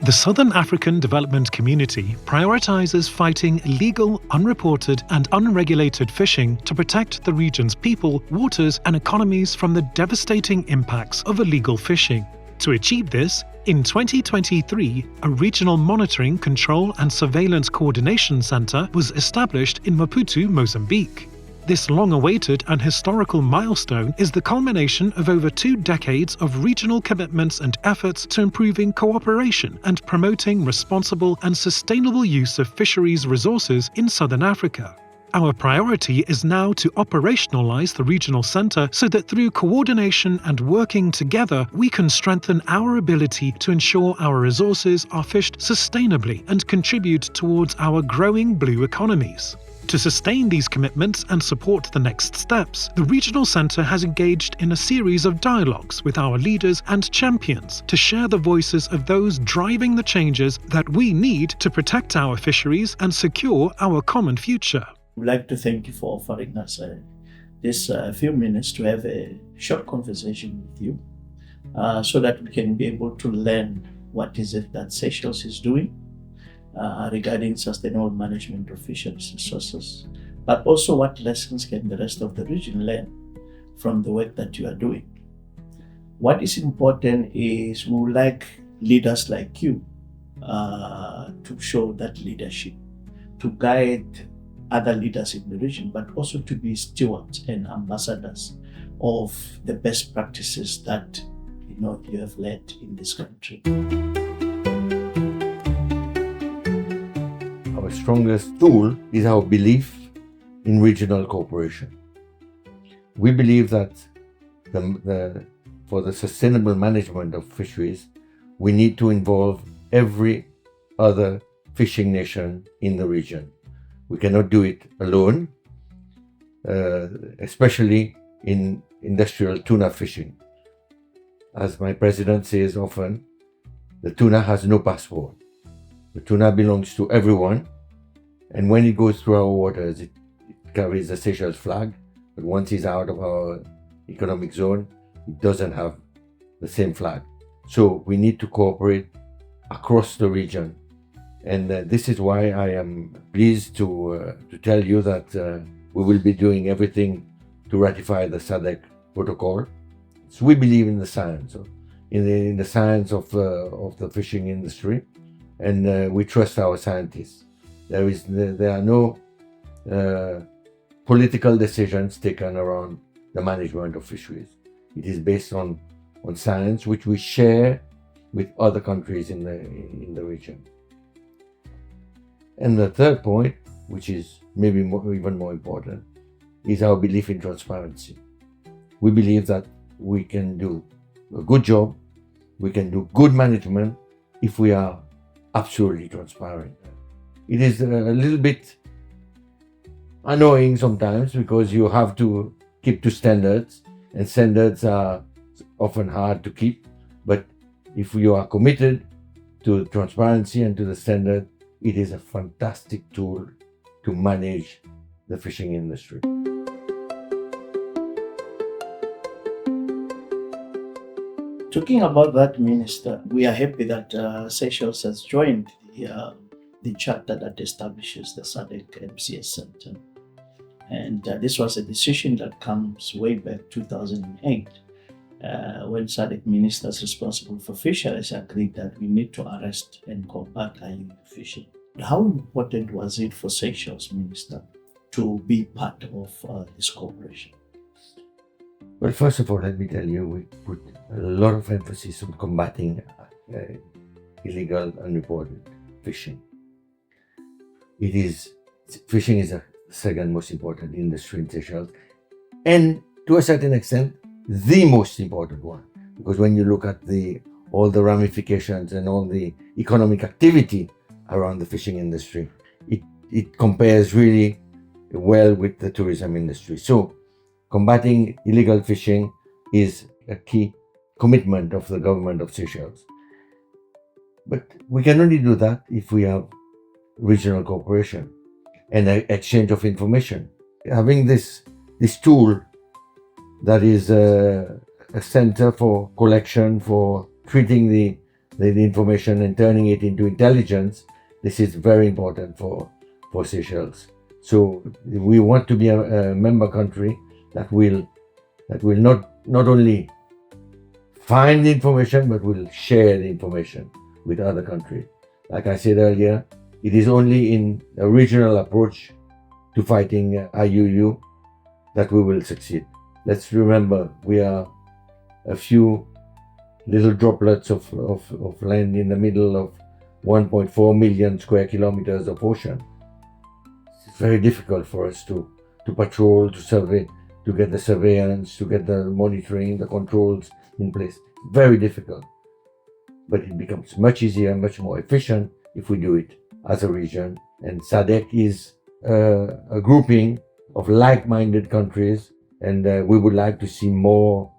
The Southern African Development Community prioritises fighting illegal, unreported and unregulated fishing to protect the region's people, waters and economies from the devastating impacts of illegal fishing. To achieve this, in 2023, a Regional Monitoring, Control and Surveillance Coordination Centre was established in Maputo, Mozambique. This long-awaited and historical milestone is the culmination of over 2 decades of regional commitments and efforts to improving cooperation and promoting responsible and sustainable use of fisheries resources in Southern Africa. Our priority is now to operationalise the regional centre so that through coordination and working together, we can strengthen our ability to ensure our resources are fished sustainably and contribute towards our growing blue economies. To sustain these commitments and support the next steps, the Regional Centre has engaged in a series of dialogues with our leaders and champions to share the voices of those driving the changes that we need to protect our fisheries and secure our common future. I would like to thank you for offering us this few minutes to have a short conversation with you so that we can be able to learn what is it that Seychelles is doing regarding sustainable management of fisheries resources, but also what lessons can the rest of the region learn from the work that you are doing. What is important is we would like leaders like you to show that leadership, to guide other leaders in the region, but also to be stewards and ambassadors of the best practices that you have led in this country. Our strongest tool is our belief in regional cooperation. We believe that for the sustainable management of fisheries, we need to involve every other fishing nation in the region. We cannot do it alone, especially in industrial tuna fishing. As my president says often, the tuna has no passport. The tuna belongs to everyone, and when it goes through our waters, it carries the Seychelles flag, but once it's out of our economic zone, it doesn't have the same flag. So we need to cooperate across the region. And this is why I am pleased to tell you that we will be doing everything to ratify the SADC protocol. So we believe in the science, in the science of the fishing industry, and we trust our scientists. There are no political decisions taken around the management of fisheries. It is based on science, which we share with other countries in the region. And the third point, which is maybe even more important, is our belief in transparency. We believe that we can do a good job, we can do good management if we are absolutely transparent. It is a little bit annoying sometimes because you have to keep to standards, and standards are often hard to keep. But if you are committed to transparency and to the standard, it is a fantastic tool to manage the fishing industry. Talking about that, Minister, we are happy that Seychelles has joined the charter that establishes the SADC MCS Centre. And this was a decision that comes way back 2008 when SADC ministers responsible for fisheries agreed that we need to arrest and combat illegal fishing. How important was it for Seychelles, Minister, to be part of this cooperation? Well, first of all, let me tell you, we put a lot of emphasis on combating illegal, unreported fishing. Fishing is the second most important industry in Seychelles, and to a certain extent, the most important one. Because when you look at all the ramifications and all the economic activity around the fishing industry, it compares really well with the tourism industry. So combating illegal fishing is a key commitment of the government of Seychelles. But we can only do that if we have regional cooperation and exchange of information. Having this tool that is a center for collection, for treating the information and turning it into intelligence, this is very important for Seychelles. So we want to be a member country that will not only find the information, but will share the information with other countries. Like I said earlier, it is only in a regional approach to fighting IUU that we will succeed. Let's remember, we are a few little droplets of land in the middle of 1.4 million square kilometers of ocean. It's very difficult for us to patrol, to survey, to get the surveillance, to get the monitoring, the controls in place. Very difficult. But it becomes much easier and much more efficient if we do it as a region. And SADC is a grouping of like-minded countries, and we would like to see more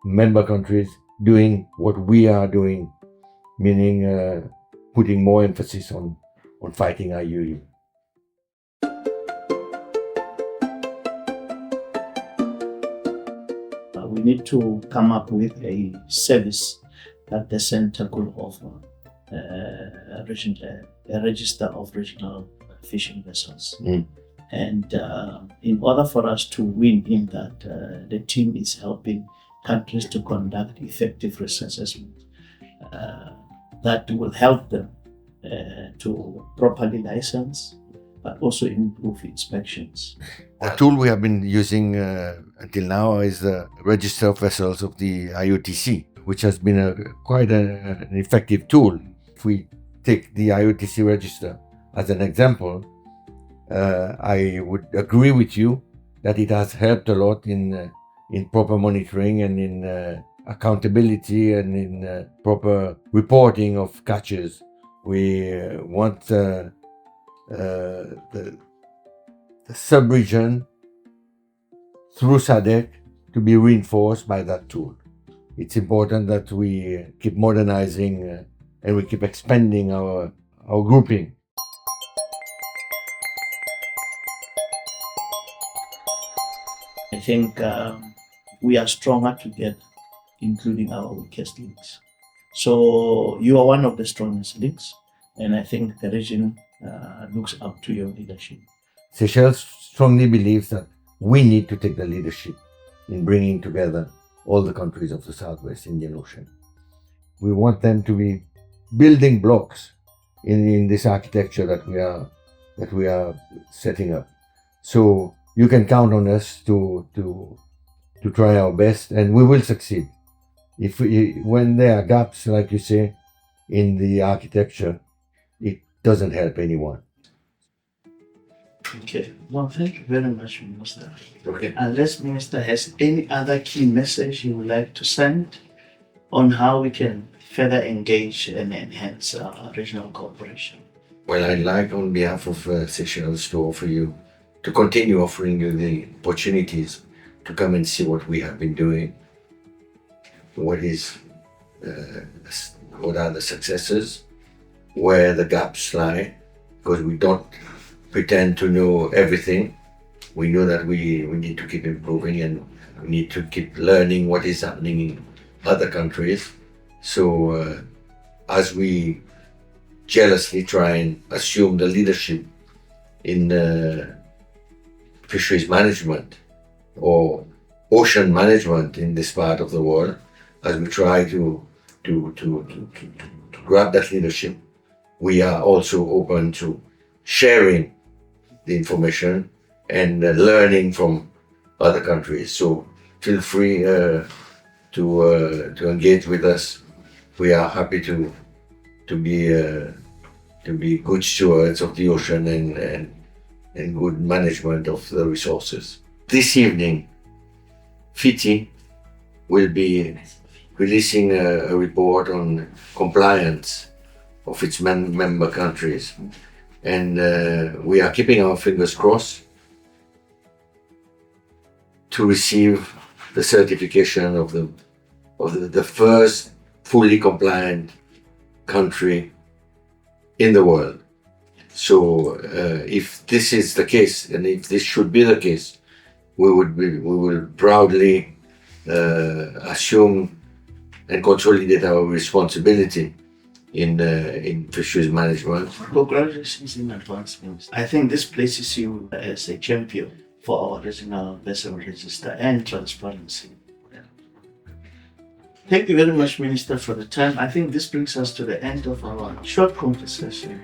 member countries doing what we are doing, meaning putting more emphasis on fighting IUU. We need to come up with a service that the center could offer, a register of regional fishing vessels. And in order for us to win in that, the team is helping countries to conduct effective risk assessment that will help them to properly license, but also improve inspections. The tool we have been using until now is the Register of Vessels of the IOTC, which has been quite an effective tool. If we take the IOTC register as an example, I would agree with you that it has helped a lot in proper monitoring and in accountability and in proper reporting of catches. We want the sub-region through SADC to be reinforced by that tool. It's important that we keep modernizing and we keep expanding our grouping. I think we are stronger together, including our weakest links. So you are one of the strongest links, and I think the region looks up to your leadership. Seychelles strongly believes that we need to take the leadership in bringing together all the countries of the Southwest Indian Ocean. We want them to be building blocks in this architecture that we are setting up. So you can count on us to try our best, and we will succeed. When there are gaps, like you say, in the architecture, it doesn't help anyone. Okay. Well, thank you very much, Minister. Okay. Unless Minister has any other key message you would like to send on how we can further engage and enhance our regional cooperation. Well, I'd like on behalf of Seychelles to continue offering you the opportunities to come and see what we have been doing, what are the successes, where the gaps lie, because we don't pretend to know everything. We know that we need to keep improving and we need to keep learning what is happening in other countries. So as we jealously try and assume the leadership in fisheries management or ocean management in this part of the world, as we try to grab that leadership, we are also open to sharing the information and learning from other countries. So feel free to engage with us. We are happy to be good stewards of the ocean and good management of the resources. This evening, FITI will be releasing a report on compliance of its member countries. And we are keeping our fingers crossed to receive the certification of the first fully compliant country in the world. So if this is the case, and if this should be the case, we will proudly assume and consolidate our responsibility in fisheries management. Congratulations in advance, Minister. I think this places you as a champion for our regional vessel register and transparency. Thank you very much, Minister, for the time. I think this brings us to the end of our short conversation.